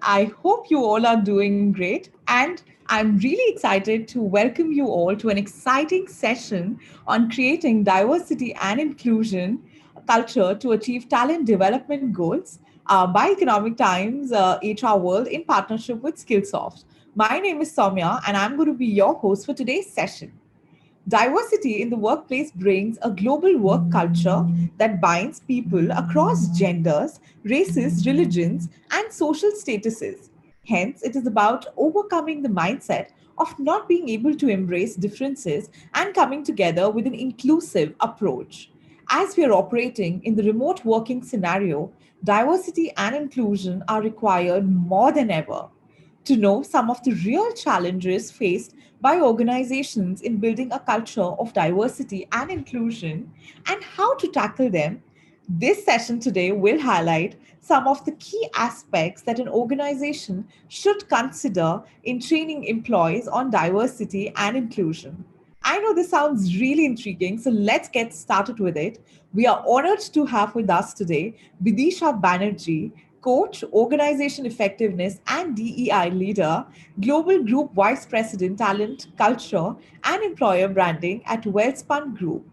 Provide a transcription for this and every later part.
I hope you all are doing great. And I'm really excited to welcome you all to an exciting session on creating diversity and inclusion culture to achieve talent development goals by Economic Times HR World in partnership with Skillsoft. My name is Soumya, and I'm going to be your host for today's session. Diversity in the workplace brings a global work culture that binds people across genders, races, religions, and social statuses. Hence, it is about overcoming the mindset of not being able to embrace differences and coming together with an inclusive approach. As we are operating in the remote working scenario, diversity and inclusion are required more than ever. To know some of the real challenges faced by organizations in building a culture of diversity and inclusion and how to tackle them, this session today will highlight some of the key aspects that an organization should consider in training employees on diversity and inclusion. I know this sounds really intriguing, so let's get started with it. We are honored to have with us today Vidisha Banerjee, coach, organization effectiveness, and DEI leader, Global Group Vice President, Talent, Culture, and Employer Branding at Wellspun Group.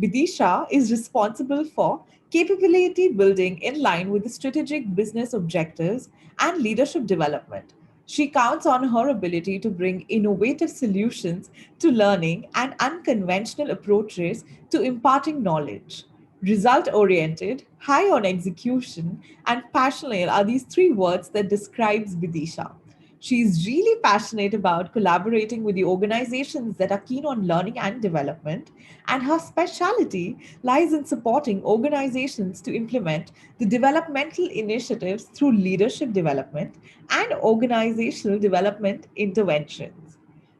Vidisha is responsible for capability building in line with the strategic business objectives and leadership development. She counts on her ability to bring innovative solutions to learning and unconventional approaches to imparting knowledge. Result oriented, high on execution, and passionate are these three words that describes Vidisha. She is really passionate about collaborating with the organizations that are keen on learning and development, and her specialty lies in supporting organizations to implement the developmental initiatives through leadership development and organizational development interventions.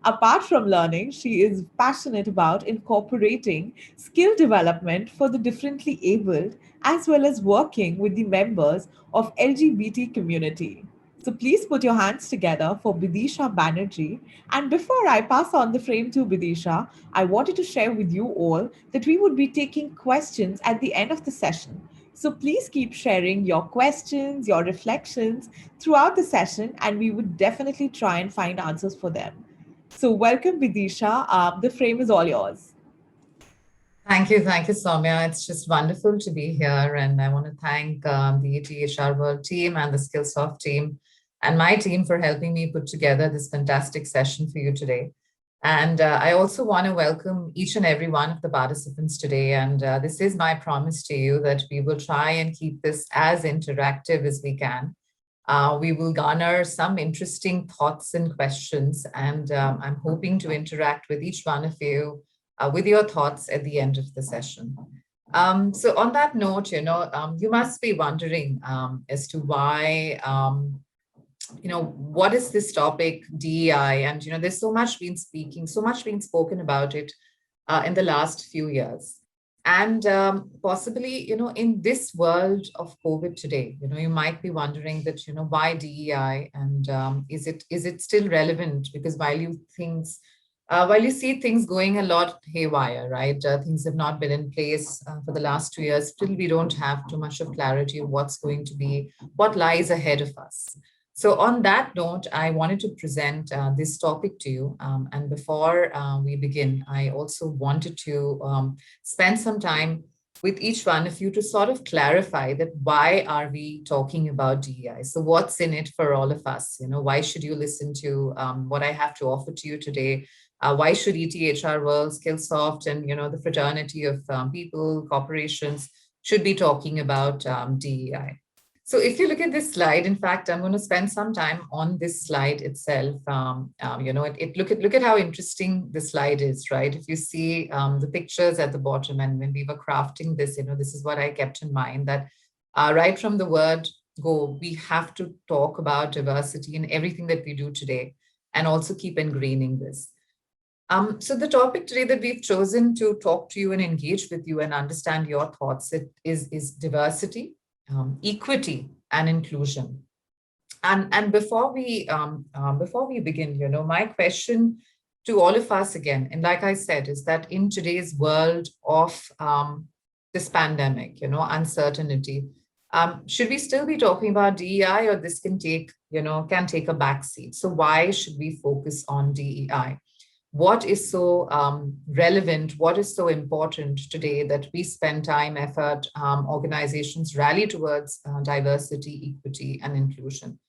Apart from learning, she is passionate about incorporating skill development for the differently abled as well as working with the members of LGBT community. So please put your hands together for Bidisha Banerjee. And before I pass on the frame to Bidisha, I wanted to share with you all that we would be taking questions at the end of the session. So please keep sharing your questions, your reflections throughout the session, and we would definitely try and find answers for them. So welcome, Bidisha. The frame is all yours. Thank you, Soumya. It's just wonderful to be here, and I want to thank the THR World team and the Skillsoft team and my team for helping me put together this fantastic session for you today. And I also want to welcome each and every one of the participants today. And this is my promise to you that we will try and keep this as interactive as we can. We will garner some interesting thoughts and questions, and I'm hoping to interact with each one of you with your thoughts at the end of the session. So on that note, you must be wondering as to why, what is this topic, DEI? And, there's so much been spoken about it in the last few years. And possibly, in this world of COVID today, you might be wondering that, why DEI, and is it still relevant? Because while you see things going a lot haywire, right? Things have not been in place for the last 2 years. Still, we don't have too much of clarity of what lies ahead of us. So on that note, I wanted to present this topic to you. And before we begin, I also wanted to spend some time with each one of you to sort of clarify that why are we talking about DEI? So what's in it for all of us? Why should you listen to what I have to offer to you today? Why should ETHR World, Skillsoft, and the fraternity of people, corporations should be talking about DEI? So if you look at this slide, in fact, I'm going to spend some time on this slide itself. Look at how interesting the slide is, right? If you see the pictures at the bottom, and when we were crafting this, this is what I kept in mind, that right from the word go, we have to talk about diversity in everything that we do today, and also keep ingraining this. So the topic today that we've chosen to talk to you and engage with you and understand your thoughts is diversity, equity, and inclusion. And before we begin, my question to all of us again, and like I said, is that in today's world of this pandemic, uncertainty, Should we still be talking about DEI, or this can take a backseat? So why should we focus on DEI? What is so relevant? What is so important today that we spend time, effort, organizations rally towards diversity, equity, and inclusion?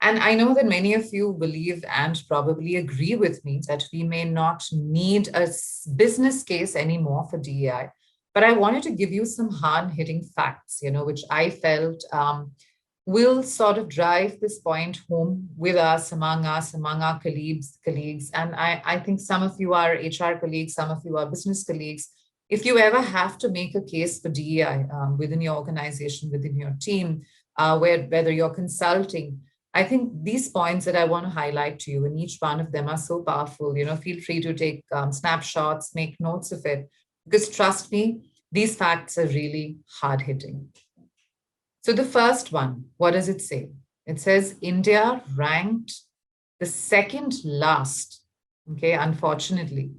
And I know that many of you believe and probably agree with me that we may not need a business case anymore for DEI. But I wanted to give you some hard-hitting facts, which I felt will sort of drive this point home with us, among our colleagues. And I think some of you are HR colleagues, some of you are business colleagues. If you ever have to make a case for DEI within your organization, within your team, whether you're consulting, I think these points that I want to highlight to you, and each one of them are so powerful. Feel free to take snapshots, make notes of it, because trust me, these facts are really hard hitting. So the first one, what does it say? It says India ranked the second last, okay, unfortunately,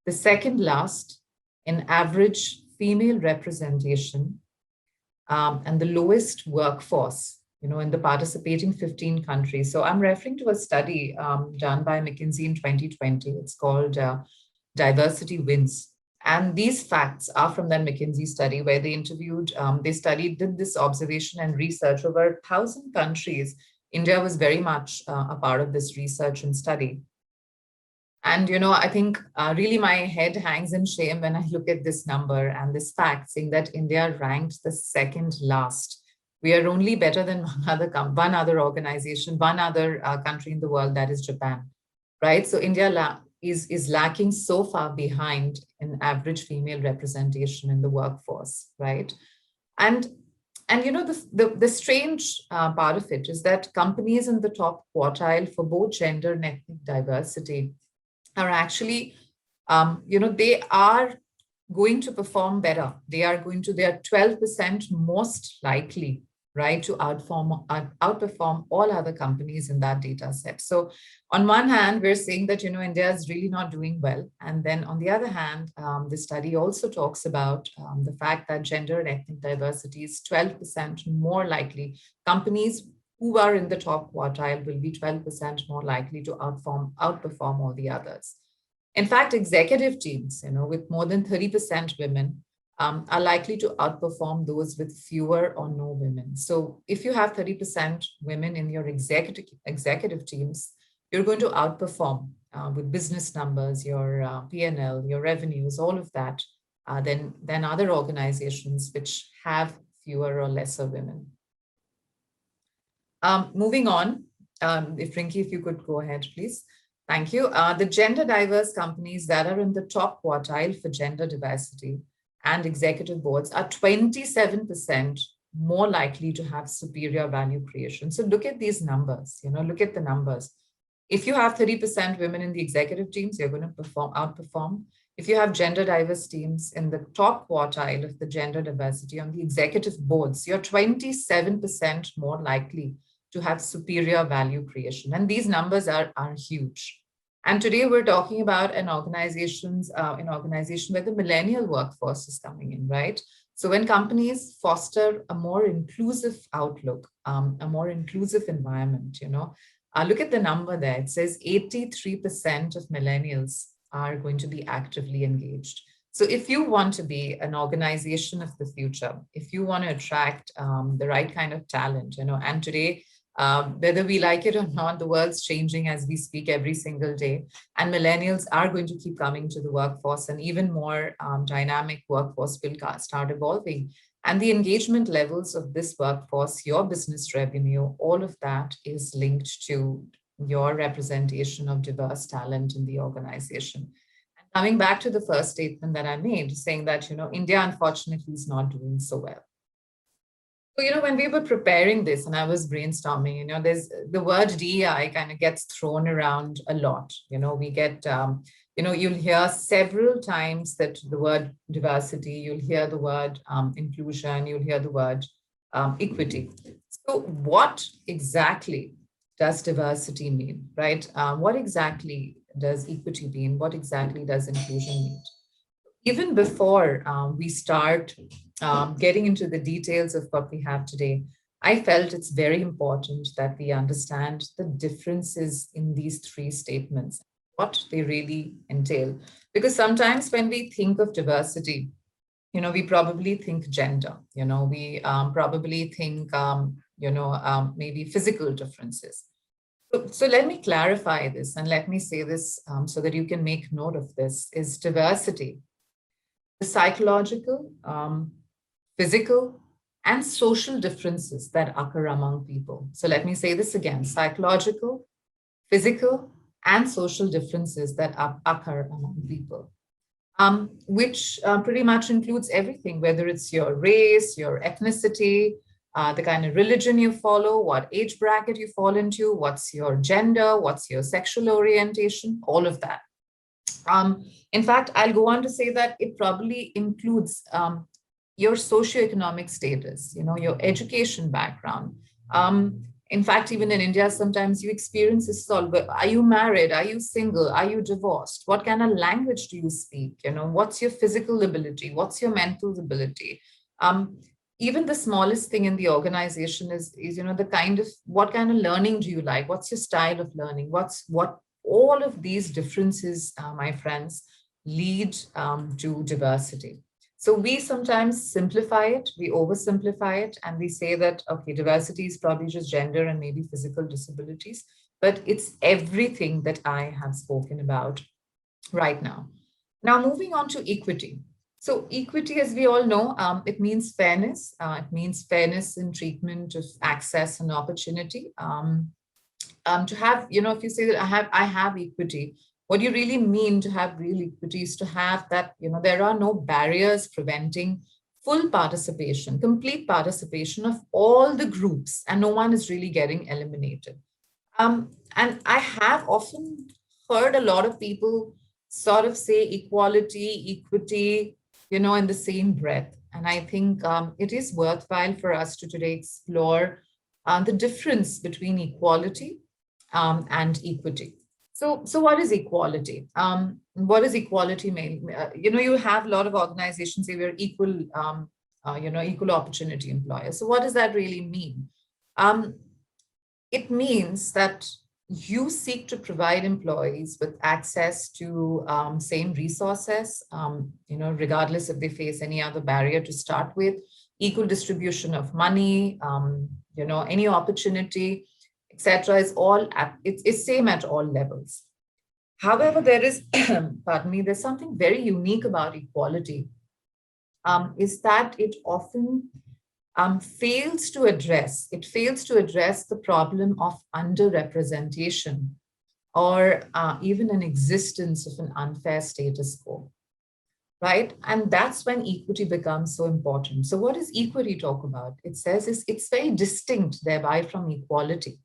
the second last in average female representation, and the lowest workforce, in the participating 15 countries. So I'm referring to a study done by McKinsey in 2020. It's called Diversity Wins. And these facts are from that McKinsey study where they did this observation and research over 1,000 countries. India was very much a part of this research and study. And, I think really my head hangs in shame when I look at this number and this fact saying that India ranked the second last. We are only better than one other organization, one other country in the world, that is Japan, right? So India is lacking so far behind in average female representation in the workforce, right? And the strange part of it is that companies in the top quartile for both gender and ethnic diversity are actually, they are going to perform better. They are 12% most likely, right, to outperform all other companies in that data set. So on one hand, we're saying that, India is really not doing well. And then on the other hand, the study also talks about the fact that gender and ethnic diversity is 12% more likely. Companies who are in the top quartile will be 12% more likely to outperform all the others. In fact, executive teams, with more than 30% women, are likely to outperform those with fewer or no women. So if you have 30% women in your executive teams, you're going to outperform with business numbers, your P&L, your revenues, all of that, than other organizations which have fewer or lesser women. Moving on, if you could go ahead, please. Thank you. The gender diverse companies that are in the top quartile for gender diversity and executive boards are 27% more likely to have superior value creation. So look at these numbers, look at the numbers. If you have 30% women in the executive teams, you're going to outperform. If you have gender diverse teams in the top quartile of the gender diversity on the executive boards, you're 27% more likely to have superior value creation. And these numbers are huge. And today we're talking about an organization where the millennial workforce is coming in, right? So when companies foster a more inclusive outlook, a more inclusive environment, look at the number there. It says 83% of millennials are going to be actively engaged. So if you want to be an organization of the future, if you want to attract the right kind of talent, and today, whether we like it or not, the world's changing as we speak every single day. And millennials are going to keep coming to the workforce, and even more dynamic workforce will start evolving. And the engagement levels of this workforce, your business revenue, all of that is linked to your representation of diverse talent in the organization. And coming back to the first statement that I made, saying that, India, unfortunately, is not doing so well. So, when we were preparing this and I was brainstorming, there's the word DEI kind of gets thrown around a lot. We get, you'll hear several times that the word diversity, you'll hear the word inclusion, you'll hear the word equity. So what exactly does diversity mean, right? What exactly does equity mean? What exactly does inclusion mean? Even before we start getting into the details of what we have today, I felt it's very important that we understand the differences in these three statements, what they really entail. Because sometimes when we think of diversity, we probably think gender, we probably think, maybe physical differences. So let me clarify this and let me say this so that you can make note of this, is diversity, the psychological, physical, and social differences that occur among people. So let me say this again, psychological, physical, and social differences that occur among people, which pretty much includes everything, whether it's your race, your ethnicity, the kind of religion you follow, what age bracket you fall into, what's your gender, what's your sexual orientation, all of that. In fact, I'll go on to say that it probably includes your socioeconomic status, your education background. In fact, even in India, sometimes you experience this all. Are you married? Are you single? Are you divorced? What kind of language do you speak? What's your physical ability? What's your mental ability? Even the smallest thing in the organization is the kind of, what kind of learning do you like? What's your style of learning? What all of these differences, my friends, lead to diversity. So we sometimes simplify it, we oversimplify it, and we say that, okay, diversity is probably just gender and maybe physical disabilities, but it's everything that I have spoken about right now. Now, moving on to equity. So equity, as we all know, it means fairness. It means fairness in treatment of access and opportunity. To have, if you say that I have equity, what you really mean to have real equity is to have that, there are no barriers preventing full participation, complete participation of all the groups, and no one is really getting eliminated. And I have often heard a lot of people sort of say equality, equity, in the same breath. And I think it is worthwhile for us to today explore the difference between equality and equity. So what is equality? What does equality mean? You have a lot of organizations say we're equal, equal opportunity employers. So what does that really mean? It means that you seek to provide employees with access to same resources, regardless if they face any other barrier to start with, equal distribution of money, any opportunity, etc. is all it's same at all levels. However, there is, pardon me, there's something very unique about equality, is that it often fails to address the problem of underrepresentation or even an existence of an unfair status quo, right? And that's when equity becomes so important. So what does equity talk about? It says it's very distinct thereby from equality.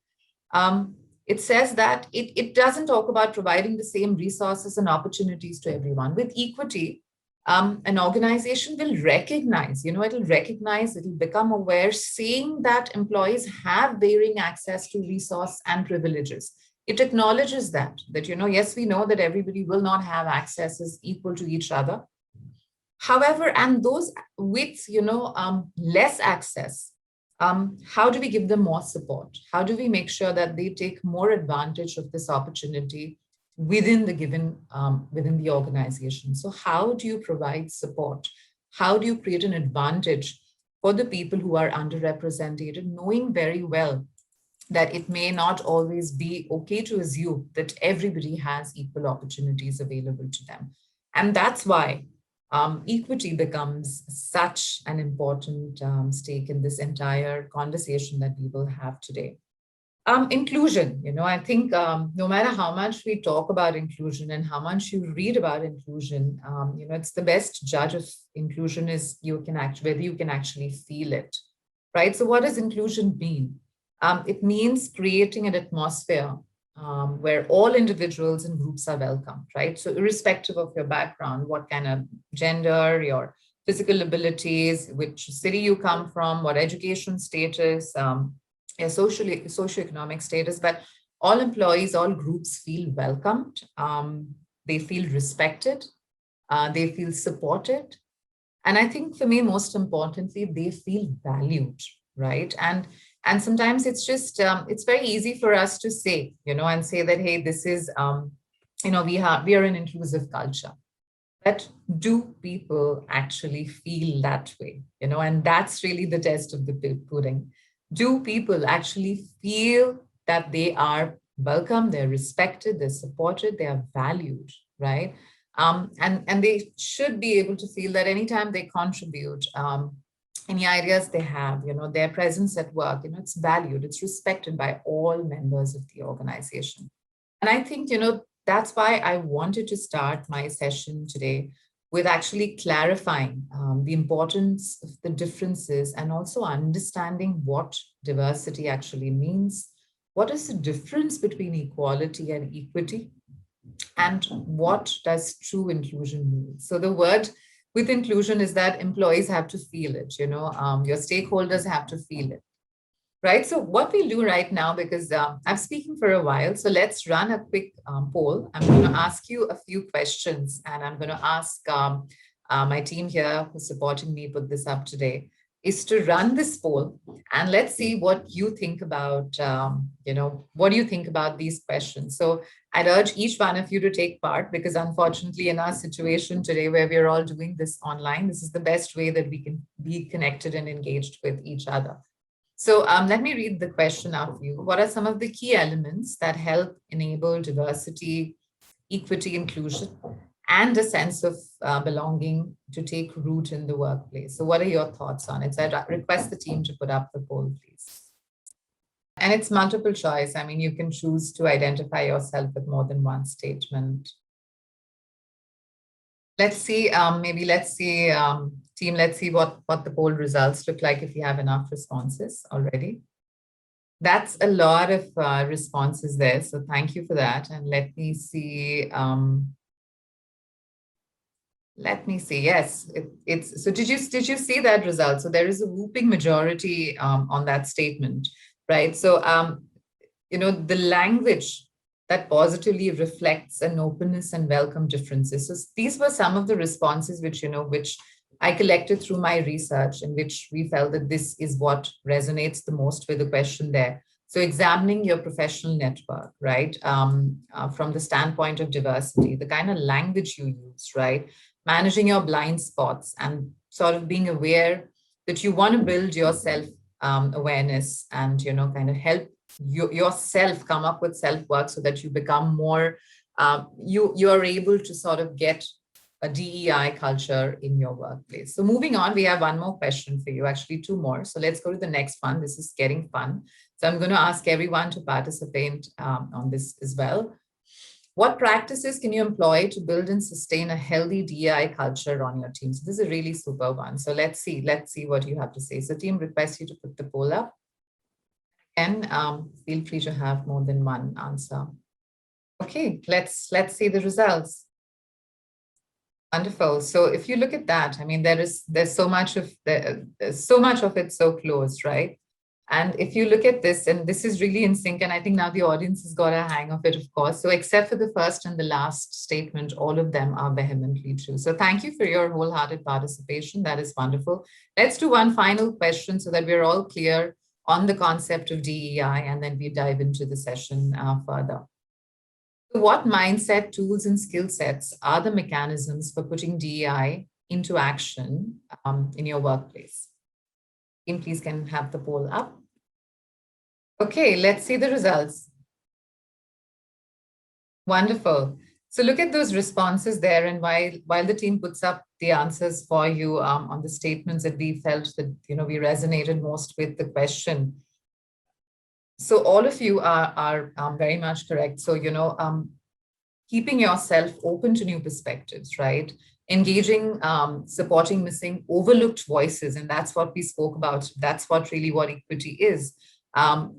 It says that it doesn't talk about providing the same resources and opportunities to everyone. With equity, an organization will recognize, it'll become aware, seeing that employees have varying access to resource and privileges. It acknowledges that, yes, we know that everybody will not have accesses equal to each other. However, and those with, less access, how do we give them more support? How do we make sure that they take more advantage of this opportunity within the given, within the organization? So how do you provide support? How do you create an advantage for the people who are underrepresented, knowing very well that it may not always be okay to assume that everybody has equal opportunities available to them? And that's why equity becomes such an important stake in this entire conversation that we will have today. Inclusion, I think no matter how much we talk about inclusion and how much you read about inclusion, it's the best judge of inclusion is whether you can actually feel it, right? So what does inclusion mean? It means creating an atmosphere where all individuals and groups are welcomed, right? So irrespective of your background, what kind of gender, your physical abilities, which city you come from, what education status, your socioeconomic status, but all employees, all groups feel welcomed. They feel respected. They feel supported. And I think for me, most importantly, they feel valued, right? And And sometimes it's just, it's very easy for us to say, and say that, hey, this is, we are an inclusive culture. But do people actually feel that way? And that's really the test of the pudding. Do people actually feel that they are welcome, they're respected, they're supported, they are valued, right? And they should be able to feel that anytime they contribute, any ideas they have, their presence at work, it's valued, it's respected by all members of the organization. And I think, that's why I wanted to start my session today with actually clarifying the importance of the differences and also understanding what diversity actually means. What is the difference between equality and equity? And what does true inclusion mean? So the word with inclusion is that employees have to feel it, your stakeholders have to feel it. Right. So what we'll do right now, because I'm speaking for a while, so let's run a quick poll. I'm going to ask you a few questions, and I'm going to ask my team here who's supporting me put this up today, is to run this poll, and let's see what you think about, what do you think about these questions? So I'd urge each one of you to take part, because unfortunately in our situation today where we're all doing this online, this is the best way that we can be connected and engaged with each other. So let me read the question out for you. What are some of the key elements that help enable diversity, equity, inclusion, and a sense of belonging to take root in the workplace? So what are your thoughts on it? So I request the team to put up the poll, please. And it's multiple choice. I mean, you can choose to identify yourself with more than one statement. Let's see, team, let's see what the poll results look like if you have enough responses already. That's a lot of responses there, so thank you for that. And let me see, yes, it's, so did you see that result? So there is a whooping majority on that statement, right? So, the language that positively reflects an openness and welcome differences. So these were some of the responses which I collected through my research, in which we felt that this is what resonates the most with the question there. So examining your professional network, right? From the standpoint of diversity, the kind of language you use, right? Managing your blind spots and sort of being aware that you want to build your self awareness and, kind of help yourself come up with self-work so that you become more, you're able to sort of get a DEI culture in your workplace. So moving on, we have one more question for you, actually two more. So let's go to the next one. This is getting fun. So I'm going to ask everyone to participate on this as well. What practices can you employ to build and sustain a healthy DEI culture on your team? So this is a really super one. So let's see what you have to say. So team, request you to put the poll up. And feel free to have more than one answer. Okay, let's see the results. Wonderful. So if you look at that, I mean, there's so much of it so close, right? And if you look at this, and this is really in sync, and I think now the audience has got a hang of it, of course. So except for the first and the last statement, all of them are vehemently true. So thank you for your wholehearted participation. That is wonderful. Let's do one final question so that we're all clear on the concept of DEI, and then we dive into the session further. So what mindset, tools, and skill sets are the mechanisms for putting DEI into action in your workplace? Team, please can have the poll up. Okay, let's see the results. Wonderful. So look at those responses there, and while the team puts up the answers for you on the statements that we felt that we resonated most with the question. So all of you are very much correct. So keeping yourself open to new perspectives, right? Engaging, supporting missing, overlooked voices, and that's what we spoke about. That's what equity is.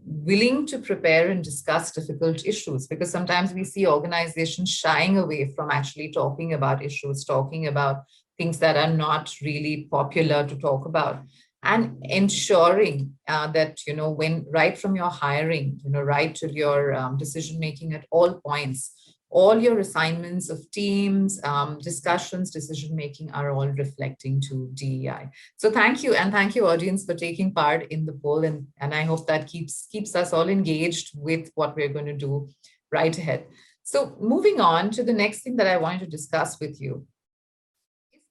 Willing to prepare and discuss difficult issues, because sometimes we see organizations shying away from actually talking about issues, talking about things that are not really popular to talk about, and ensuring that, when right from your hiring, right to your decision making at all points, all your assignments of teams, discussions, decision making are all reflecting to DEI. So thank you, and thank you, audience, for taking part in the poll, and I hope that keeps us all engaged with what we're going to do right ahead. So moving on to the next thing that I wanted to discuss with you,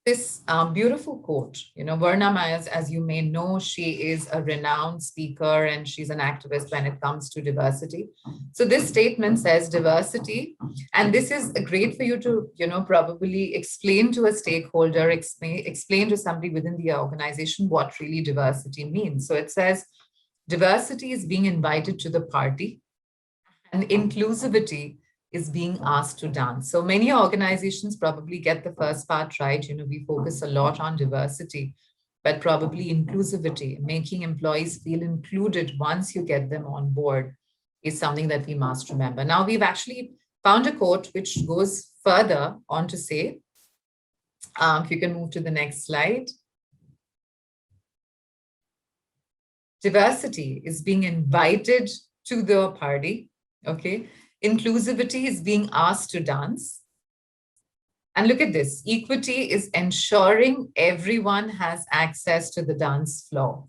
this beautiful quote. Varna Myers, as you may know, she is a renowned speaker and she's an activist when it comes to diversity. So this statement says diversity, and this is great for you to, probably explain to a stakeholder, explain to somebody within the organization what really diversity means. So it says, diversity is being invited to the party, and inclusivity is being asked to dance. So many organizations probably get the first part right. We focus a lot on diversity, but probably inclusivity, making employees feel included once you get them on board, is something that we must remember. Now, we've actually found a quote which goes further on to say, if you can move to the next slide. Diversity is being invited to the party, okay? Inclusivity is being asked to dance. And look at this, equity is ensuring everyone has access to the dance floor.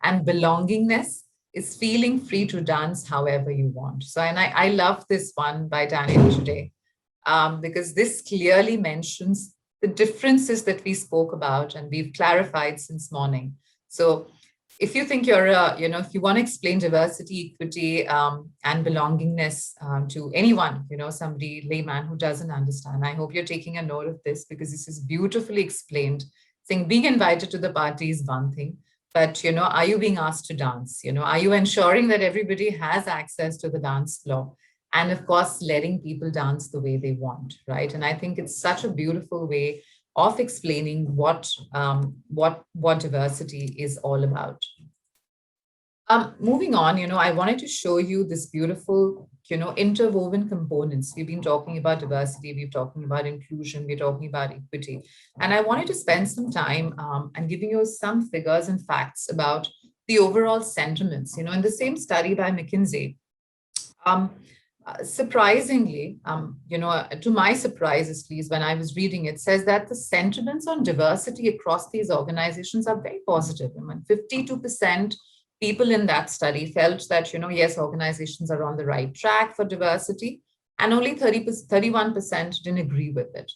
And belongingness is feeling free to dance however you want. So, and I love this one by Daniel today, because this clearly mentions the differences that we spoke about and we've clarified since morning. So if you think if you want to explain diversity, equity, and belongingness to anyone, somebody layman who doesn't understand, I hope you're taking a note of this, because this is beautifully explained. Saying being invited to the party is one thing, but, are you being asked to dance? Are you ensuring that everybody has access to the dance floor? And of course, letting people dance the way they want, right? And I think it's such a beautiful way of explaining what diversity is all about. Moving on, I wanted to show you this beautiful, interwoven components. We've been talking about diversity, we're talking about inclusion, we're talking about equity. And I wanted to spend some time and giving you some figures and facts about the overall sentiments. In the same study by McKinsey, surprisingly, to my surprise, at least when I was reading it, says that the sentiments on diversity across these organizations are very positive. 52% people in that study felt that, yes, organizations are on the right track for diversity, and only 31% didn't agree with it.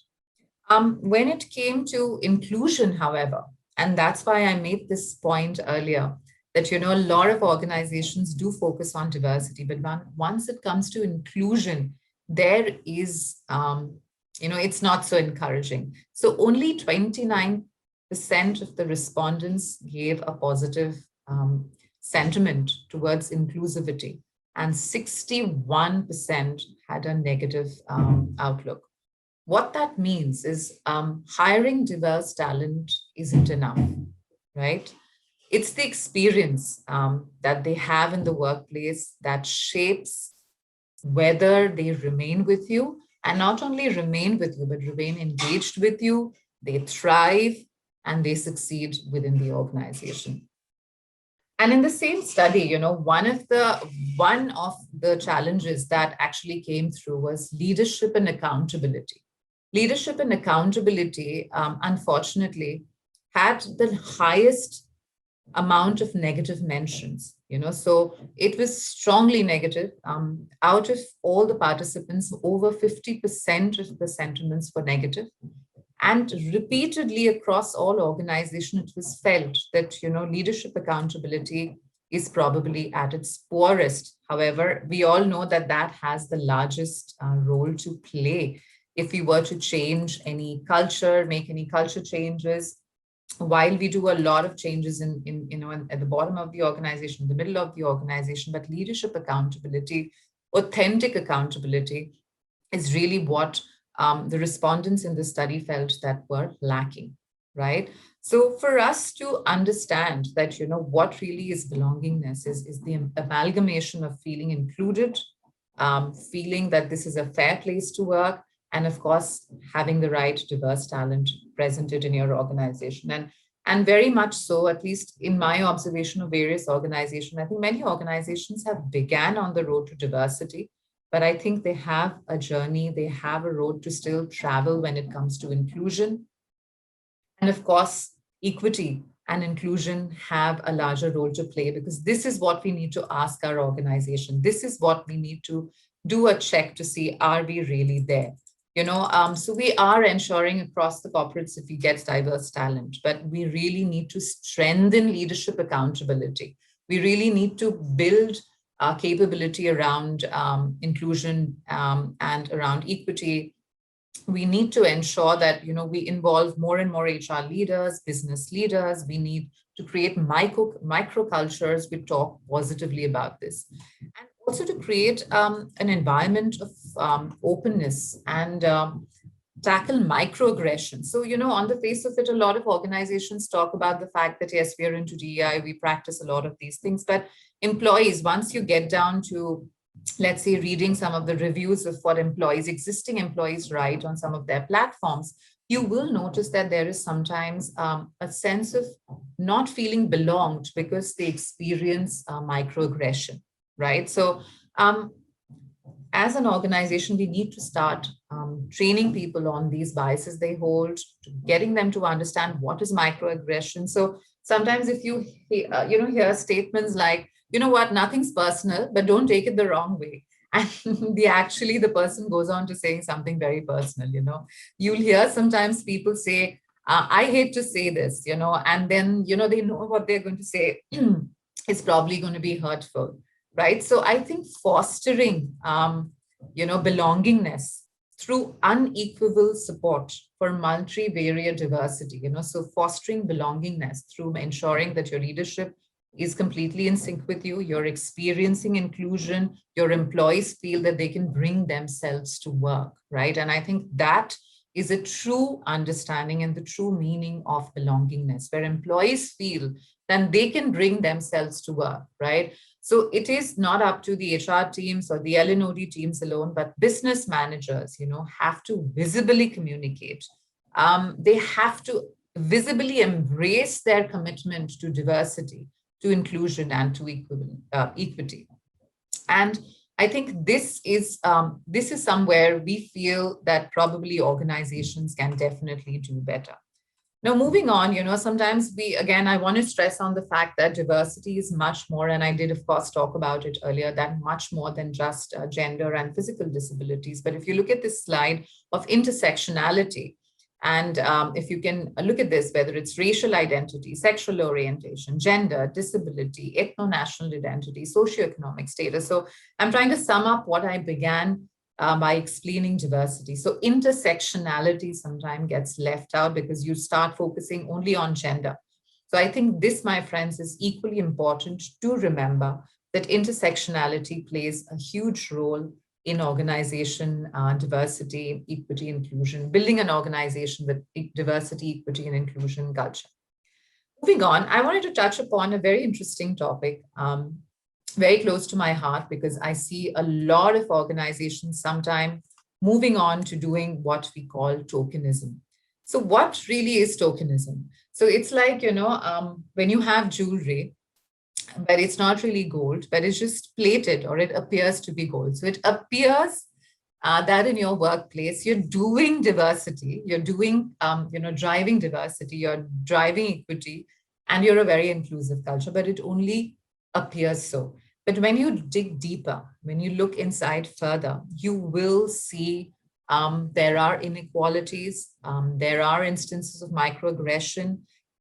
When it came to inclusion, however, and that's why I made this point earlier, that, a lot of organizations do focus on diversity, but once it comes to inclusion, there is, it's not so encouraging. So only 29% of the respondents gave a positive sentiment towards inclusivity, and 61% had a negative outlook. What that means is hiring diverse talent isn't enough, right? It's the experience that they have in the workplace that shapes whether they remain with you, and not only remain with you, but remain engaged with you, they thrive, and they succeed within the organization. And in the same study, one of the challenges that actually came through was leadership and accountability. Leadership and accountability, unfortunately, had the highest amount of negative mentions, so it was strongly negative. Out of all the participants, over 50% of the sentiments were negative. And repeatedly across all organizations, it was felt that, leadership accountability is probably at its poorest. However, we all know that that has the largest role to play if we were to change any culture, make any culture changes. While we do a lot of changes at the bottom of the organization, the middle of the organization, but leadership accountability, authentic accountability, is really what the respondents in the study felt that were lacking, right? So for us to understand that, what really is belongingness is the amalgamation of feeling included, feeling that this is a fair place to work, and of course, having the right diverse talent presented in your organization. And very much so, at least in my observation of various organizations, I think many organizations have began on the road to diversity, but I think they have a journey, they have a road to still travel when it comes to inclusion. And of course, equity and inclusion have a larger role to play, because this is what we need to ask our organization. This is what we need to do a check to see, are we really there? So we are ensuring across the corporates that we get diverse talent, but we really need to strengthen leadership accountability. We really need to build capability around inclusion and around equity. We need to ensure that we involve more and more HR leaders, business leaders. We need to create micro cultures which talk positively about this, and also to create an environment of openness and tackle microaggressions. So, on the face of it, a lot of organizations talk about the fact that, yes, we are into DEI, we practice a lot of these things, but employees, once you get down to, let's say, reading some of the reviews of what existing employees write on some of their platforms, you will notice that there is sometimes a sense of not feeling belonged because they experience microaggression, right? So, as an organization, we need to start training people on these biases they hold, getting them to understand what is microaggression. So sometimes if you hear statements like, what, nothing's personal, but don't take it the wrong way. And the person goes on to saying something very personal. You'll hear sometimes people say, I hate to say this, and then, they know what they're going to say is probably going to be hurtful, right? So I think fostering, belongingness through unequivocal support for multivariate diversity, so fostering belongingness through ensuring that your leadership is completely in sync with you, you're experiencing inclusion, your employees feel that they can bring themselves to work, right? And I think that is a true understanding and the true meaning of belongingness, where employees feel that they can bring themselves to work, right? So it is not up to the HR teams or the L&OD teams alone, but business managers, have to visibly communicate. They have to visibly embrace their commitment to diversity, to inclusion, and to equity. And I think this is somewhere we feel that probably organizations can definitely do better. Now, moving on, sometimes I want to stress on the fact that diversity is much more, and I did, of course, talk about it earlier, that much more than just gender and physical disabilities. But if you look at this slide of intersectionality, and if you can look at this, whether it's racial identity, sexual orientation, gender, disability, ethno-national identity, socioeconomic status. So I'm trying to sum up what I began by explaining diversity. So intersectionality sometimes gets left out because you start focusing only on gender. So I think this, my friends, is equally important to remember, that intersectionality plays a huge role in organization diversity, equity, inclusion, building an organization with diversity, equity, and inclusion culture. Moving on, I wanted to touch upon a very interesting topic, very close to my heart, because I see a lot of organizations sometimes moving on to doing what we call tokenism. So what really is tokenism? So it's like, when you have jewelry, but it's not really gold, but it's just plated, or it appears to be gold. So it appears that in your workplace, you're doing diversity, you're doing, driving diversity, you're driving equity, and you're a very inclusive culture, but it only appears so. But when you dig deeper, when you look inside further, you will see there are inequalities, there are instances of microaggression,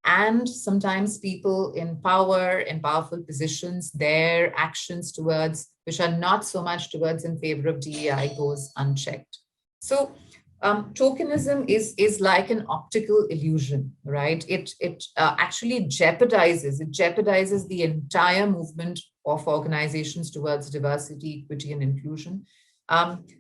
and sometimes people in power, in powerful positions, their actions towards, which are not so much towards in favor of DEI, goes unchecked. So tokenism is like an optical illusion, right? It actually jeopardizes the entire movement of organizations towards diversity, equity, and inclusion.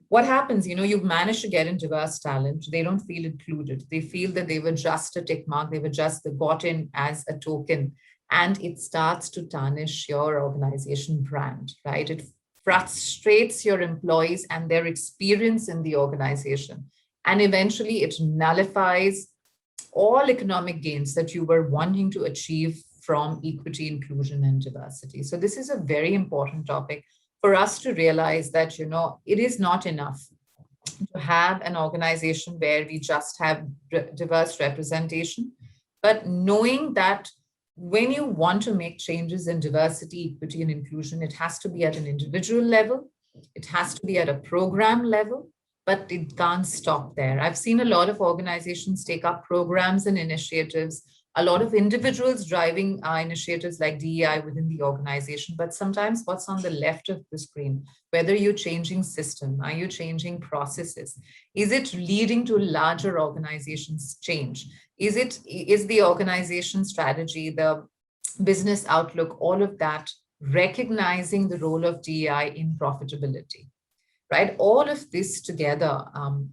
What happens, you've managed to get in diverse talent, they don't feel included. They feel that they were just a tick mark, they were just got in as a token, and it starts to tarnish your organization brand, right? It frustrates your employees and their experience in the organization. And eventually it nullifies all economic gains that you were wanting to achieve from equity, inclusion, and diversity. So this is a very important topic for us to realize that, it is not enough to have an organization where we just have diverse representation, but knowing that when you want to make changes in diversity, equity, and inclusion, it has to be at an individual level, it has to be at a program level, but it can't stop there. I've seen a lot of organizations take up programs and initiatives, a lot of individuals driving initiatives like DEI within the organization, but sometimes what's on the left of the screen, whether you're changing system, are you changing processes? Is it leading to larger organizations change? Is the organization strategy, the business outlook, all of that recognizing the role of DEI in profitability, right? All of this together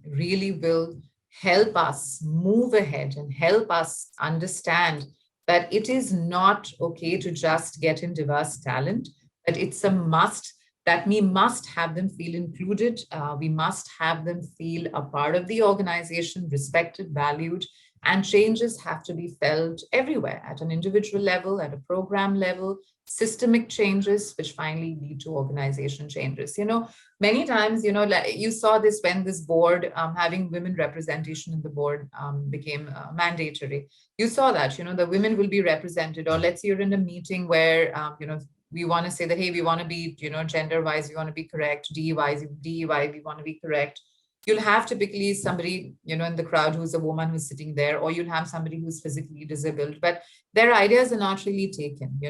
really will help us move ahead and help us understand that it is not okay to just get in diverse talent, but it's a must that we must have them feel included. We must have them feel a part of the organization, respected, valued, and changes have to be felt everywhere at an individual level, at a program level, systemic changes, which finally lead to organization changes. Many times, like you saw this when this board, having women representation in the board became mandatory. You saw that, the women will be represented, or let's say you're in a meeting where, we want to say that, hey, we want to be, gender wise, we want to be correct, DEI, we want to be correct. You'll have typically somebody, in the crowd who's a woman who's sitting there, or you'll have somebody who's physically disabled, but their ideas are not really taken,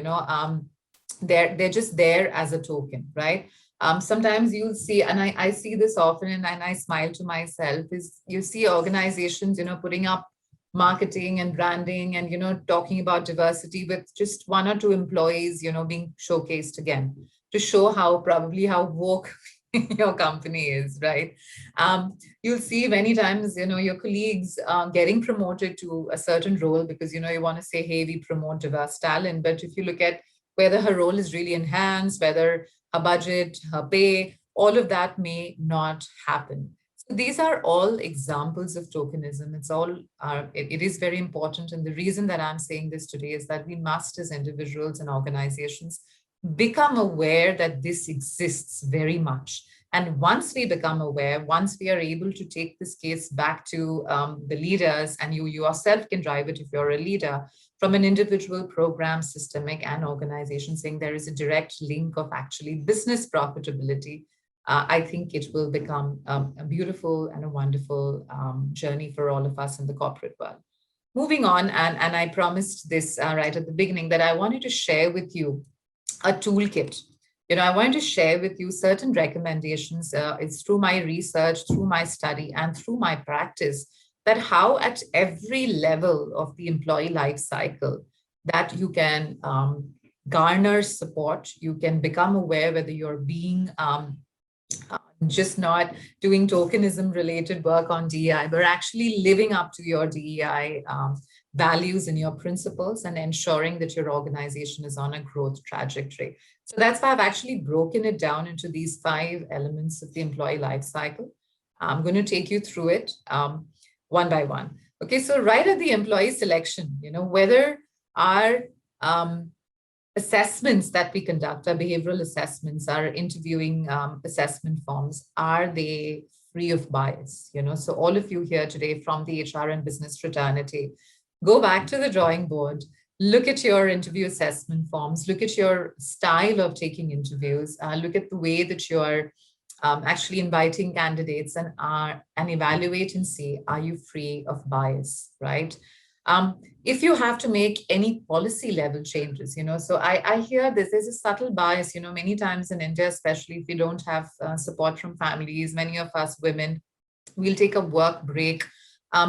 they're just there as a token, right? Sometimes you'll see, and I see this often, and I smile to myself, is you see organizations, putting up marketing and branding and, talking about diversity with just one or two employees, being showcased again to show how woke your company is, right? You'll see many times, your colleagues getting promoted to a certain role because, you want to say, hey, we promote diverse talent. But if you look at whether her role is really enhanced, whether her budget, her pay, all of that may not happen. So these are all examples of tokenism. It is very important. And the reason that I'm saying this today is that we must, as individuals and organizations, become aware that this exists very much. And once we become aware, once we are able to take this case back to the leaders, and you yourself can drive it if you're a leader, from an individual, program, systemic, and organization, saying there is a direct link of actually business profitability, I think it will become a beautiful and a wonderful journey for all of us in the corporate world. Moving on, and I promised this right at the beginning, that I wanted to share with you a toolkit. I wanted to share with you certain recommendations. It's through my research, through my study, and through my practice, that how at every level of the employee life cycle that you can garner support, you can become aware whether you're being just not doing tokenism related work on DEI, but actually living up to your DEI values and your principles, and ensuring that your organization is on a growth trajectory. So that's why I've actually broken it down into these 5 elements of the employee life cycle. I'm going to take you through it one by one. Okay, so right at the employee selection, whether our assessments that we conduct, our behavioral assessments, our interviewing assessment forms, are they free of bias? So all of you here today from the HR and business fraternity, go back to the drawing board, look at your interview assessment forms, look at your style of taking interviews, look at the way that you're actually inviting candidates, and evaluate and see, are you free of bias, right? If you have to make any policy level changes, so I hear there's a subtle bias, many times in India, especially if we don't have support from families, many of us women, we'll take a work break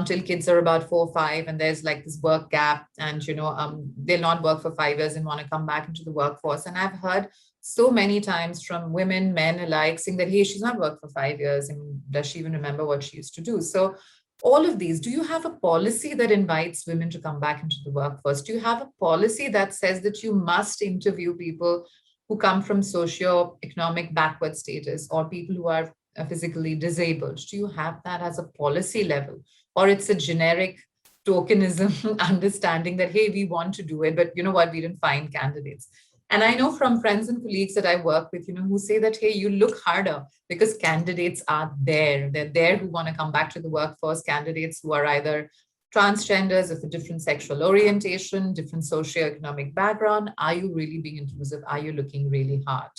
till kids are about 4 or 5, and there's like this work gap, and they'll not work for 5 years and want to come back into the workforce. And I've heard so many times from women, men alike, saying that, hey, she's not worked for 5 years, and does she even remember what she used to do? So all of these, do you have a policy that invites women to come back into the workforce? Do you have a policy that says that you must interview people who come from socio-economic backward status, or people who are physically disabled? Do you have that as a policy level? Or it's a generic tokenism understanding that, hey, we want to do it, but you know what, we didn't find candidates. And I know from friends and colleagues that I work with, who say that, hey, you look harder because candidates are there. They're there who want to come back to the workforce, candidates who are either transgenders, of a different sexual orientation, different socioeconomic background. Are you really being inclusive? Are you looking really hard?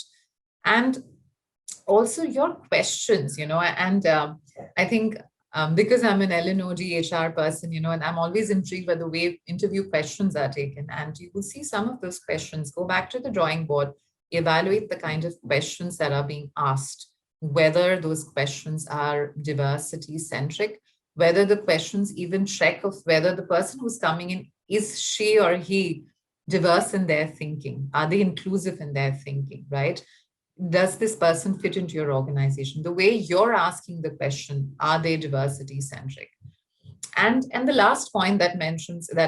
And also your questions, and I think because I'm an L&OD HR person, and I'm always intrigued by the way interview questions are taken. And you will see some of those questions, go back to the drawing board, evaluate the kind of questions that are being asked, whether those questions are diversity centric, whether the questions even check of whether the person who's coming in, is she or he diverse in their thinking? Are they inclusive in their thinking, right? Does this person fit into your organization? The way you're asking the question, are they diversity centric? And the last point that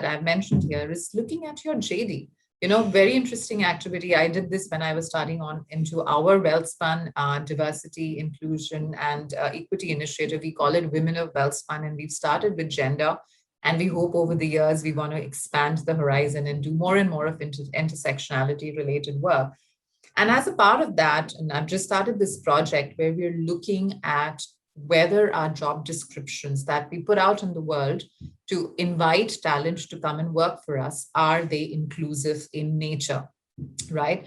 I've mentioned here is looking at your JD. Very interesting activity. I did this when I was starting on into our WellSpan diversity, inclusion, and equity initiative. We call it Women of WellSpan, and we've started with gender. And we hope over the years we want to expand the horizon and do more and more of intersectionality related work. And as a part of that, and I've just started this project where we're looking at whether our job descriptions that we put out in the world to invite talent to come and work for us, are they inclusive in nature, right?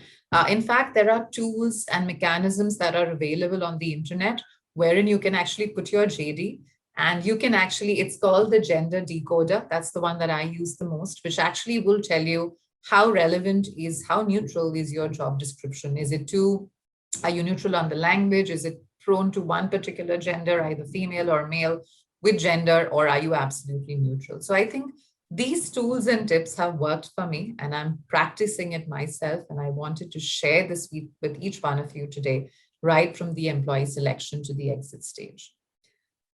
In fact, there are tools and mechanisms that are available on the internet wherein you can actually put your JD, and you can actually, it's called the gender decoder. That's the one that I use the most, which actually will tell you how relevant is, how neutral is your job description. Is it too, are you neutral on the language? Is it prone to one particular gender, either female or male, with gender, or are you absolutely neutral? So I think these tools and tips have worked for me, and I'm practicing it myself. And I wanted to share this with each one of you today, right from the employee selection to the exit stage.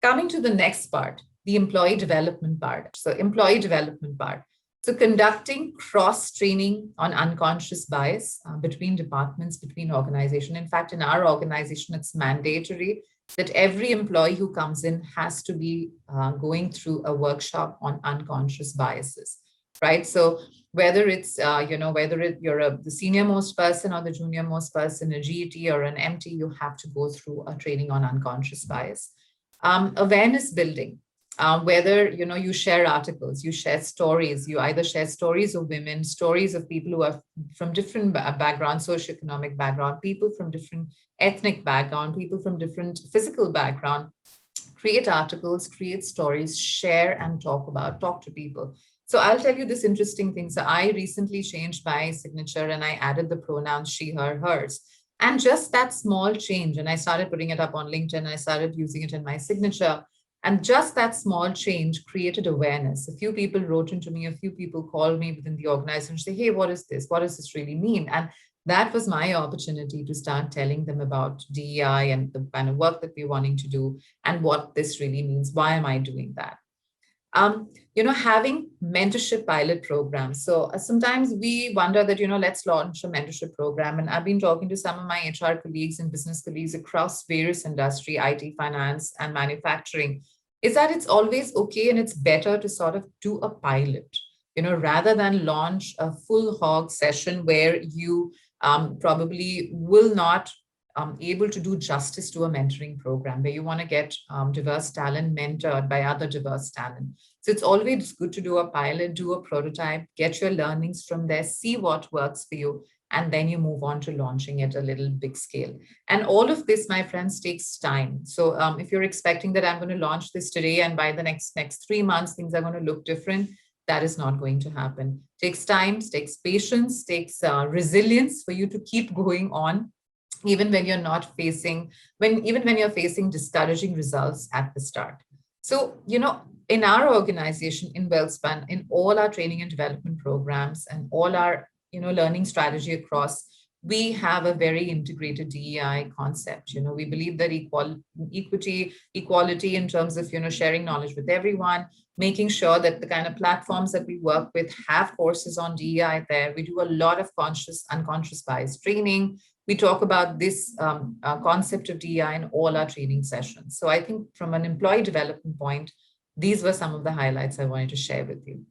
Coming to the next part, the employee development part. So employee development part. So conducting cross-training on unconscious bias between departments, between organizations. In fact, in our organization, it's mandatory that every employee who comes in has to be going through a workshop on unconscious biases, right? So whether it's, you're the senior most person or the junior most person, a GT or an MT, you have to go through a training on unconscious bias. Awareness building. Whether you share articles, you share stories, you either share stories of women, stories of people who are from different backgrounds, socioeconomic background, people from different ethnic background, people from different physical background, create articles, create stories, share and talk to people. So I'll tell you this interesting thing. So I recently changed my signature and I added the pronouns she, her, hers. And just that small change, and I started putting it up on LinkedIn, I started using it in my signature. And just that small change created awareness. A few people wrote into me, a few people called me within the organization and say, hey, what is this? What does this really mean? And that was my opportunity to start telling them about DEI and the kind of work that we're wanting to do and what this really means. Why am I doing that? Having mentorship pilot programs. So sometimes we wonder that, let's launch a mentorship program. And I've been talking to some of my HR colleagues and business colleagues across various industry, IT, finance, and manufacturing, is that it's always okay and it's better to sort of do a pilot, rather than launch a full hog session where you probably will not able to do justice to a mentoring program where you want to get diverse talent mentored by other diverse talent. So it's always good to do a pilot, do a prototype, get your learnings from there, see what works for you, and then you move on to launching it a little big scale. And all of this, my friends, takes time. So if you're expecting that I'm going to launch this today and by the next 3 months, things are going to look different, that is not going to happen. Takes time, takes patience, takes resilience for you to keep going on, even when you're not facing, even when you're facing discouraging results at the start. So, in our organization, in WellSpan, in all our training and development programs and all our, learning strategy across, we have a very integrated DEI concept. We believe that equality in terms of, sharing knowledge with everyone, making sure that the kind of platforms that we work with have courses on DEI there. We do a lot of unconscious bias training. We talk about this concept of DEI in all our training sessions. So I think from an employee development point, these were some of the highlights I wanted to share with you.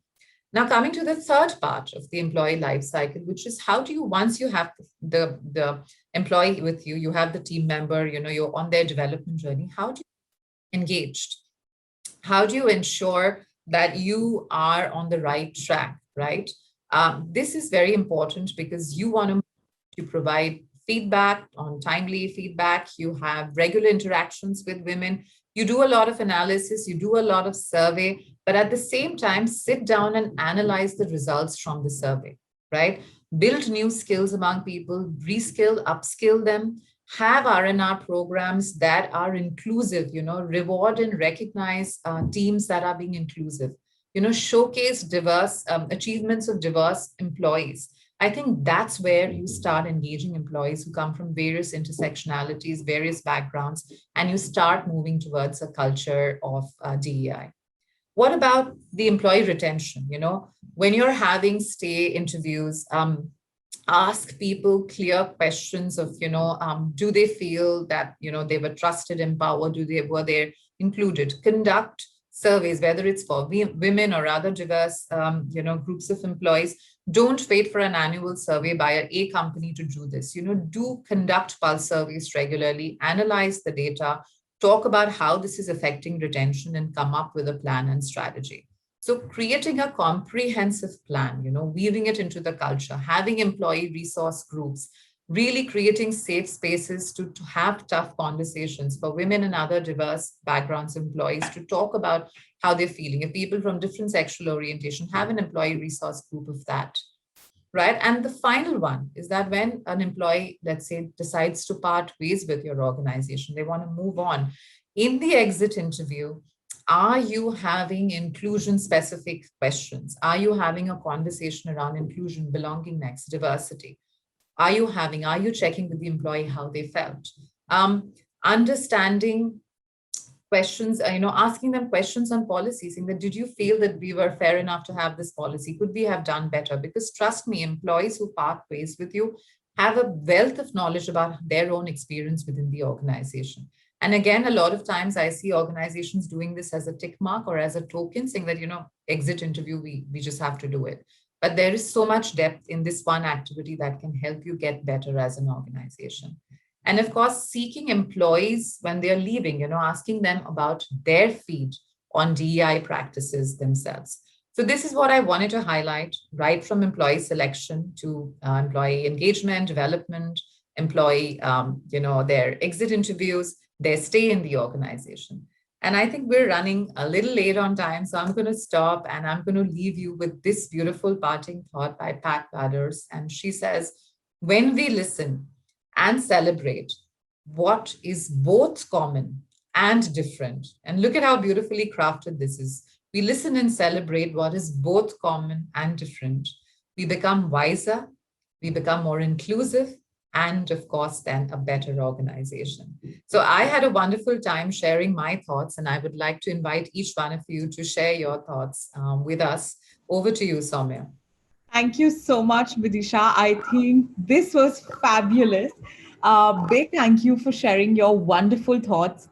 Now, coming to the third part of the employee life cycle, which is how do you, once you have the employee with you, you have the team member, you're on their development journey, how do you engaged? How do you ensure that you are on the right track, right? This is very important because you want to provide feedback on timely feedback. You have regular interactions with women. You do a lot of analysis, you do a lot of survey, but at the same time, sit down and analyze the results from the survey, right? Build new skills among people, reskill, upskill them, have R&R programs that are inclusive, reward and recognize teams that are being inclusive, showcase diverse achievements of diverse employees. I think that's where you start engaging employees who come from various intersectionalities, various backgrounds, and you start moving towards a culture of DEI. What about the employee retention? When you're having stay interviews, ask people clear questions of, do they feel that, they were trusted, empowered, were they included? Conduct surveys, whether it's for women or other diverse, groups of employees. Don't wait for an annual survey by a company to do this. Do conduct pulse surveys regularly, analyze the data, talk about how this is affecting retention, and come up with a plan and strategy. So creating a comprehensive plan, weaving it into the culture, having employee resource groups, really creating safe spaces to have tough conversations for women and other diverse backgrounds employees to talk about how they're feeling. If people from different sexual orientation, have an employee resource group of that, right? And the final one is that when an employee, let's say, decides to part ways with your organization, they want to move on, in the exit interview, are you having inclusion specific questions? Are you having a conversation around inclusion, belongingness, diversity? Are you checking with the employee how they felt? Understanding questions, asking them questions on policies, saying that, did you feel that we were fair enough to have this policy? Could we have done better? Because trust me, employees who part ways with you have a wealth of knowledge about their own experience within the organization. And again, a lot of times I see organizations doing this as a tick mark or as a token, saying that, exit interview, we just have to do it. But there is so much depth in this one activity that can help you get better as an organization. And of course, seeking employees when they're leaving, asking them about their feed on DEI practices themselves. So this is what I wanted to highlight, right from employee selection to employee engagement, development, employee, their exit interviews, their stay in the organization. And I think we're running a little late on time, so I'm going to stop and I'm going to leave you with this beautiful parting thought by Pat Badders. And she says, when we listen and celebrate what is both common and different, and look at how beautifully crafted this is. We listen and celebrate what is both common and different. We become wiser, we become more inclusive, and of course, then a better organization. So I had a wonderful time sharing my thoughts, and I would like to invite each one of you to share your thoughts with us. Over to you, Soumya. Thank you so much, Vidisha. I think this was fabulous. Big thank you for sharing your wonderful thoughts.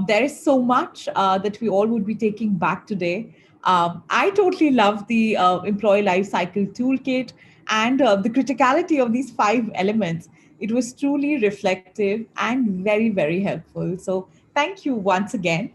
There is so much that we all would be taking back today. I totally love the employee life cycle toolkit and the criticality of these five elements. It was truly reflective and very, very helpful. So, thank you once again.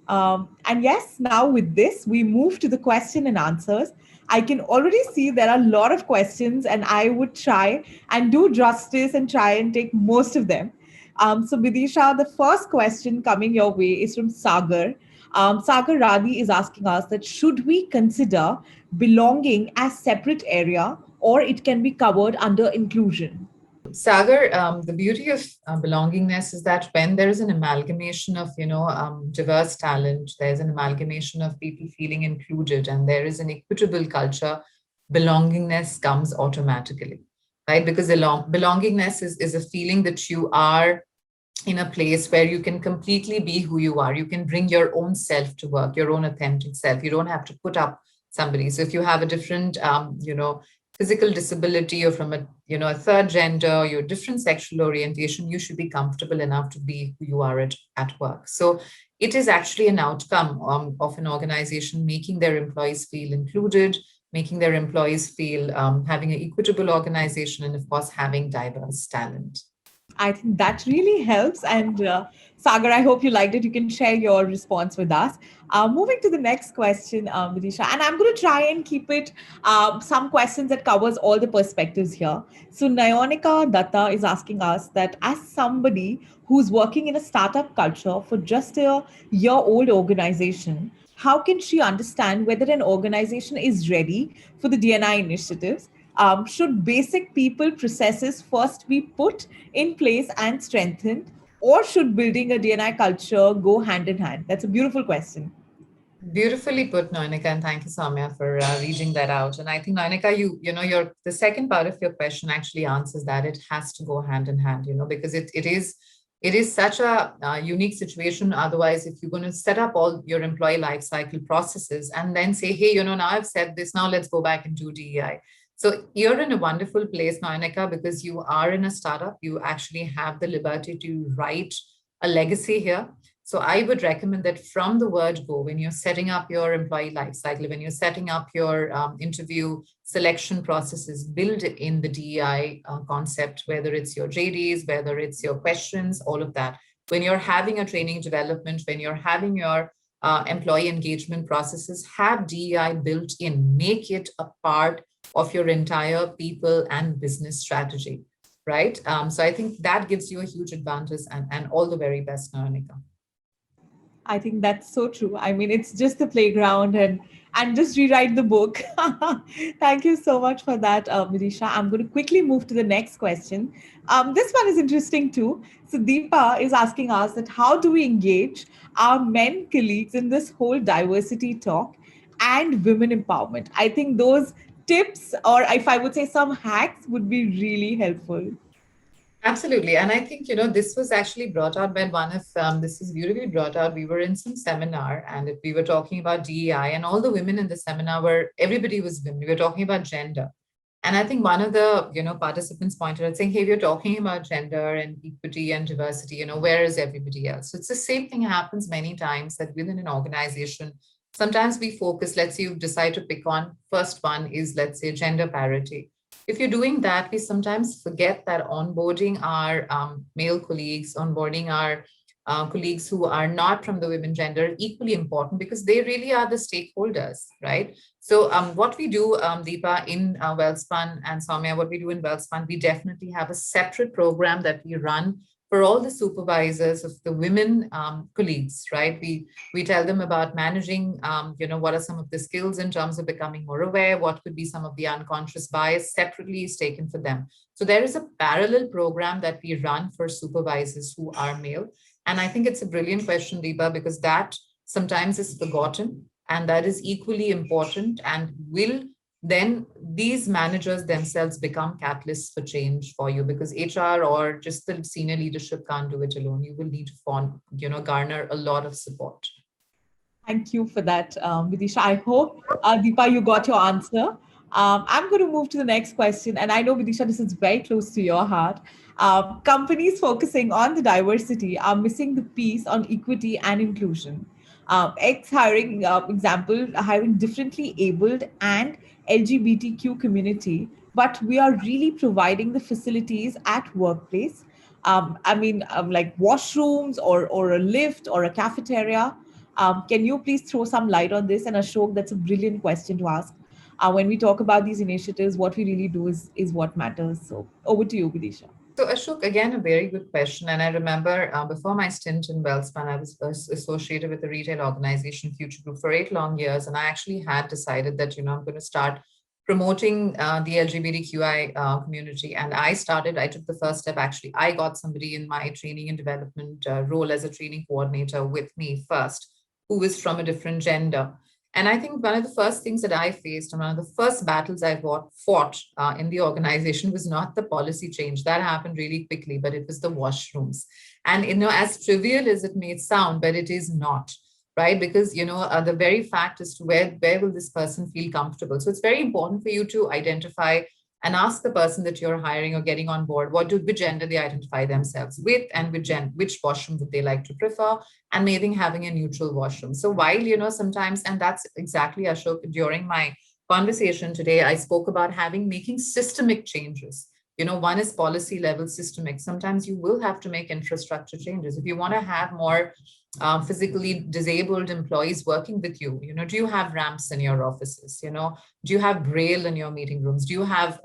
And yes, now with this, we move to the question and answers. I can already see there are a lot of questions, and I would try and do justice and try and take most of them. So, Vidisha, the first question coming your way is from Sagar. Sagar Radi is asking us that should we consider belonging as separate area, or it can be covered under inclusion? Sagar, the beauty of belongingness is that when there is an amalgamation of, diverse talent, there's an amalgamation of people feeling included, and there is an equitable culture, belongingness comes automatically, right? Because belongingness is a feeling that you are in a place where you can completely be who you are. You can bring your own self to work, your own authentic self. You don't have to put up somebody. So if you have a different, physical disability, or from a third gender, your different sexual orientation, you should be comfortable enough to be who you are at work. So it is actually an outcome of an organization making their employees feel included, making their employees feel having an equitable organization, and of course, having diverse talent. I think that really helps. And Sagar, I hope you liked it. You can share your response with us. Moving to the next question, Vidisha, and I'm going to try and keep it some questions that covers all the perspectives here. So Nayonika Datta is asking us that as somebody who's working in a startup culture for just a year-old organization, how can she understand whether an organization is ready for the DNI initiatives? Should basic people processes first be put in place and strengthened, or should building a DNI culture go hand in hand? That's a beautiful question. Beautifully put, Noinika, and thank you, Samya, for reading that out. And I think, Noinika, your the second part of your question actually answers that it has to go hand in hand, because it is such a unique situation. Otherwise, if you're going to set up all your employee life cycle processes and then say, hey, now I've said this, now let's go back and do DEI. So you're in a wonderful place, Noinika, because you are in a startup. You actually have the liberty to write a legacy here. So I would recommend that from the word go, when you're setting up your employee life cycle, when you're setting up your interview selection processes, build in the DEI concept, whether it's your JDs, whether it's your questions, all of that. When you're having a training development, when you're having your employee engagement processes, have DEI built in, make it a part of your entire people and business strategy, right? So I think that gives you a huge advantage, and all the very best, Nanika. I think that's so true. I mean, it's just the playground and just rewrite the book. Thank you so much for that, Vidisha. I'm going to quickly move to the next question. This one is interesting too. So Deepa is asking us that how do we engage our men colleagues in this whole diversity talk and women empowerment? I think those tips, or if I would say some hacks, would be really helpful. Absolutely. And I think, this was actually brought out by this is beautifully brought out. We were in some seminar and we were talking about DEI, and all the women in the seminar everybody was women. We were talking about gender. And I think one of the, participants pointed out saying, hey, we're talking about gender and equity and diversity, where is everybody else? So it's the same thing happens many times that within an organization, sometimes we focus, let's say you decide to pick on, first one is, let's say, gender parity. If you're doing that, we sometimes forget that onboarding our male colleagues, onboarding our colleagues who are not from the women gender, equally important because they really are the stakeholders, right? So what we do, Deepa, in Wellspun, and Soumya, what we do in Wellspun, we definitely have a separate program that we run for all the supervisors of the women colleagues, right? We tell them about managing, what are some of the skills in terms of becoming more aware, what could be some of the unconscious bias separately is taken for them. So there is a parallel program that we run for supervisors who are male. And I think it's a brilliant question, Deepa, because that sometimes is forgotten and that is equally important and will then these managers themselves become catalysts for change for you, because HR or just the senior leadership can't do it alone. You will need to garner a lot of support. Thank you for that, Vidisha. I hope, Deepa, you got your answer. I'm going to move to the next question. And I know, Vidisha, this is very close to your heart. Companies focusing on the diversity are missing the piece on equity and inclusion. Ex hiring, example, hiring differently abled and LGBTQ community, but we are really providing the facilities at workplace. Like washrooms or a lift or a cafeteria. Can you please throw some light on this? And Ashok, that's a brilliant question to ask. When we talk about these initiatives, what we really do is what matters. So over to you, Vidisha. So, Ashok, again, a very good question. And I remember before my stint in Wellspun, I was associated with the retail organization Future Group for 8 long years. And I actually had decided that, I'm going to start promoting the LGBTQI community. And I took the first step. Actually, I got somebody in my training and development role as a training coordinator with me first, who was from a different gender. And I think one of the first things that I faced, and one of the first battles I fought in the organization was not the policy change. That happened really quickly, but it was the washrooms. And, as trivial as it may sound, but it is not, right? Because, the very fact is to where will this person feel comfortable? So it's very important for you to identify and ask the person that you're hiring or getting on board, which gender they identify themselves with, and which washroom would they like to prefer, and maybe having a neutral washroom. So while, sometimes, and that's exactly, Ashok, during my conversation today, I spoke about making systemic changes. One is policy level systemic. Sometimes you will have to make infrastructure changes. If you want to have more physically disabled employees working with you, do you have ramps in your offices? Do you have braille in your meeting rooms? Do you have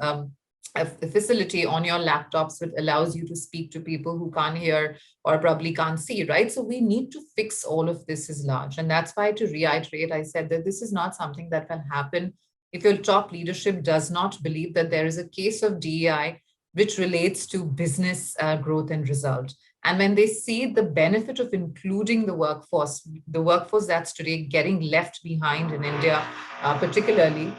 a facility on your laptops that allows you to speak to people who can't hear or probably can't see, right? So we need to fix all of this is large. And that's why, to reiterate, I said that this is not something that can happen if your top leadership does not believe that there is a case of DEI which relates to business growth and result. And when they see the benefit of including the workforce that's today getting left behind in India, particularly.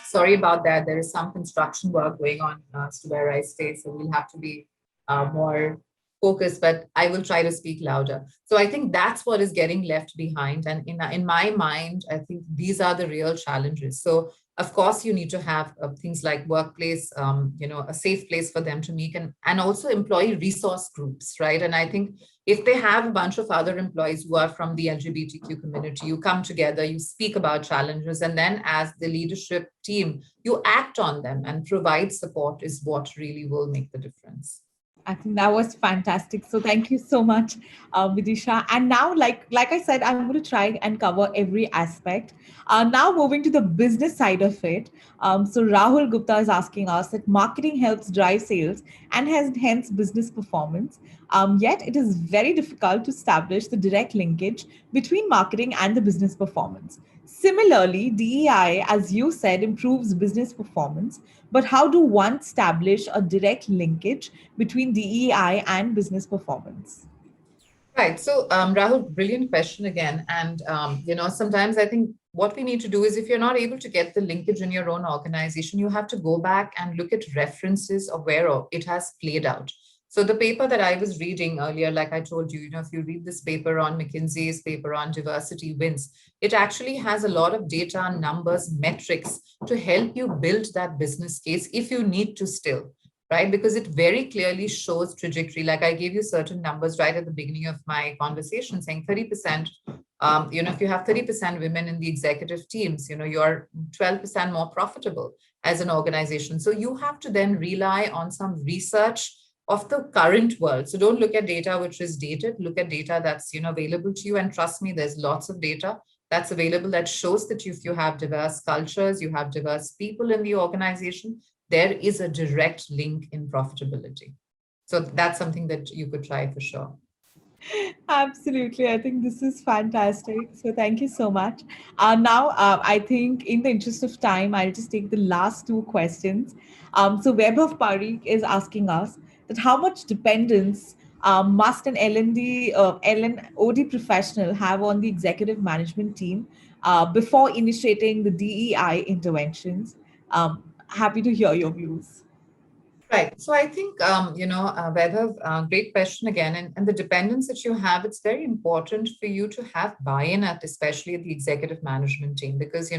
Sorry about that. There is some construction work going on to where I stay, so we'll have to be more focused, but I will try to speak louder. So I think that's what is getting left behind. And in my mind, I think these are the real challenges. So of course, you need to have things like workplace, a safe place for them to meet, and also employee resource groups, right? And I think if they have a bunch of other employees who are from the LGBTQ community, you come together, you speak about challenges, and then as the leadership team, you act on them and provide support is what really will make the difference. I think that was fantastic. So thank you so much, Vidisha. And now, like I said, I'm going to try and cover every aspect. Now moving to the business side of it. So Rahul Gupta is asking us that marketing helps drive sales and has hence business performance. Yet it is very difficult to establish the direct linkage between marketing and the business performance. Similarly, DEI, as you said, improves business performance. But how do one establish a direct linkage between DEI and business performance? Right. So, Rahul, brilliant question again. And, sometimes I think what we need to do is if you're not able to get the linkage in your own organization, you have to go back and look at references of where it has played out. So the paper that I was reading earlier, like I told you, if you read this paper on McKinsey's paper on diversity wins, it actually has a lot of data, numbers, metrics to help you build that business case if you need to still, right? Because it very clearly shows trajectory. Like I gave you certain numbers right at the beginning of my conversation saying 30%, if you have 30% women in the executive teams, you're 12% more profitable as an organization. So you have to then rely on some research of the current world. So don't look at data which is dated, look at data that's available to you. And trust me, there's lots of data that's available that shows that if you have diverse cultures, you have diverse people in the organization, there is a direct link in profitability. So that's something that you could try for sure. Absolutely. I think this is fantastic. So thank you so much. Now, I think in the interest of time, I'll just take the last two questions. So Web of Parikh is asking us that how much dependence must an LNOD professional have on the executive management team before initiating the DEI interventions? Happy to hear your views. Right. So I think, Vaibhav, great question again. And the dependence that you have, it's very important for you to have buy-in at, especially at the executive management team, because,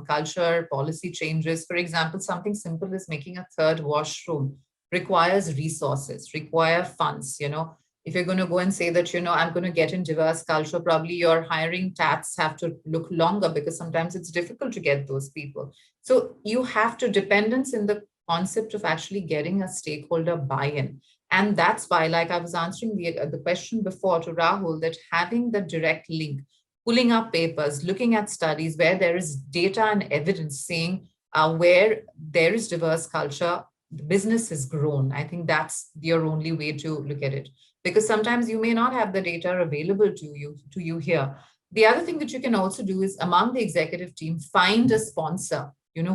culture, policy changes, for example, something simple as making a third washroom requires resources, require funds, If you're going to go and say that, I'm going to get in diverse culture, probably your hiring tats have to look longer because sometimes it's difficult to get those people. So you have to dependence in the concept of actually getting a stakeholder buy-in. And that's why, like I was answering the question before to Rahul, that having the direct link, pulling up papers, looking at studies where there is data and evidence saying where there is diverse culture, the business has grown. I think that's your only way to look at it. Because sometimes you may not have the data available to you here. The other thing that you can also do is among the executive team, find a sponsor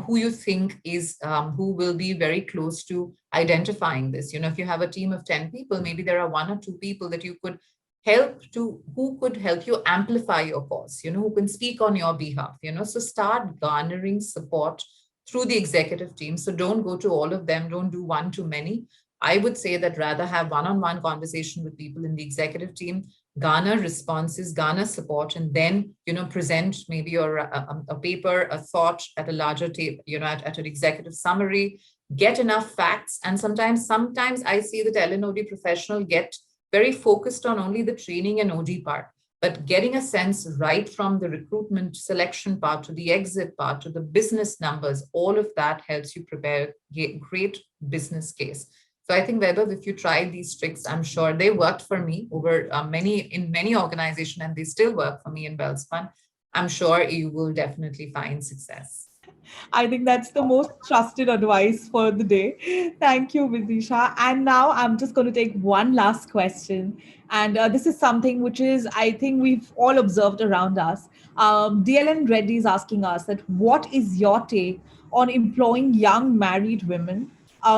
who you think is who will be very close to identifying this. If you have a team of 10 people, maybe there are one or two people that you could who could help you amplify your cause, who can speak on your behalf, so start garnering support through the executive team. So don't go to all of them, don't do one too many. I would say that rather have one-on-one conversation with people in the executive team, garner responses, garner support, and then present maybe a paper, a thought at a larger tape, at an executive summary, get enough facts. And sometimes I see that LNOD professional get very focused on only the training and OD part. but getting a sense right from the recruitment selection part to the exit part to the business numbers, all of that helps you prepare a great business case. So I think, Vaibhav, if you try these tricks, I'm sure they worked for me over many organizations, and they still work for me in Welspun. I'm sure you will definitely find success. I think that's the most trusted advice for the day. Thank you, Vidisha. And now I'm just going to take one last question. And this is something which is, I think we've all observed around us. DLN Reddy is asking us that what is your take on employing young married women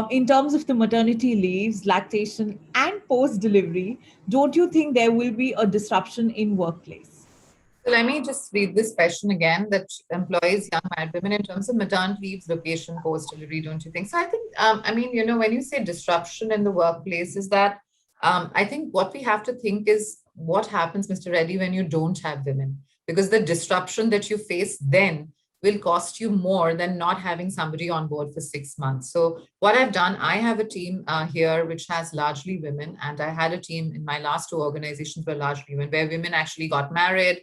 in terms of the maternity leaves, lactation, and post delivery? Don't you think there will be a disruption in workplace? So let me just read this question again, that employs young married women in terms of maternity leaves, location, post delivery, don't you think? So I think, I mean, when you say disruption in the workplace, is that I think what we have to think is what happens, Mr. Reddy, when you don't have women, because the disruption that you face then will cost you more than not having somebody on board for 6 months. So what I've done, I have a team here which has largely women, and I had a team in my last two organizations were largely women, where women actually got married,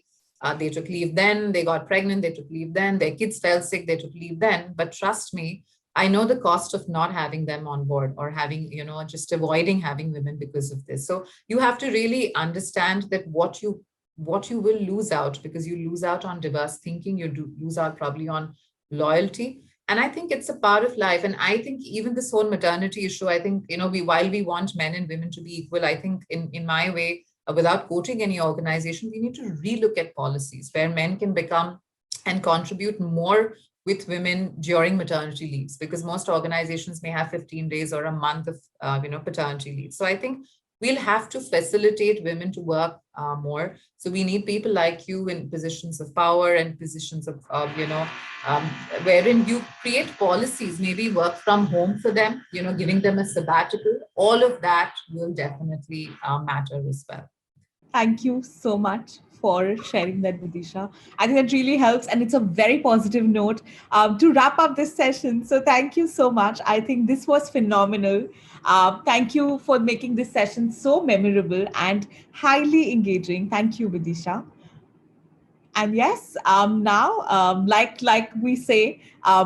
they took leave then, they got pregnant, they took leave then, their kids fell sick, they took leave then. But trust me, I know the cost of not having them on board, or having, just avoiding having women because of this. So you have to really understand that what you will lose out, because you lose out on diverse thinking, you do lose out probably on loyalty. And I think it's a part of life. And I think even this whole maternity issue, I think, we while we want men and women to be equal, I think in my way, without quoting any organization, we need to relook at policies where men can become and contribute more with women during maternity leaves, because most organizations may have 15 days or a month of paternity leave. So I think we'll have to facilitate women to work more. So we need people like you in positions of power and positions of um, wherein you create policies, maybe work from home for them, giving them a sabbatical. All of that will definitely matter as well. Thank you so much for sharing that, Vidisha. I think that really helps, and it's a very positive note to wrap up this session. So, thank you so much. I think this was phenomenal. Thank you for making this session so memorable and highly engaging. Thank you, Vidisha. And yes, now, like we say,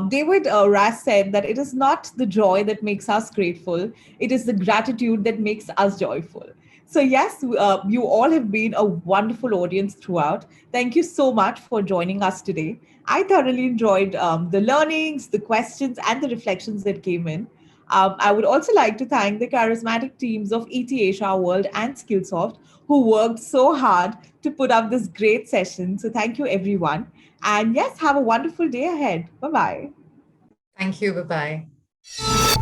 David Ras said that it is not the joy that makes us grateful; it is the gratitude that makes us joyful. So yes, you all have been a wonderful audience throughout. Thank you so much for joining us today. I thoroughly enjoyed the learnings, the questions, and the reflections that came in. I would also like to thank the charismatic teams of ET Asia World and Skillsoft who worked so hard to put up this great session. So, thank you, everyone. And yes, have a wonderful day ahead. Bye bye. Thank you. Bye bye.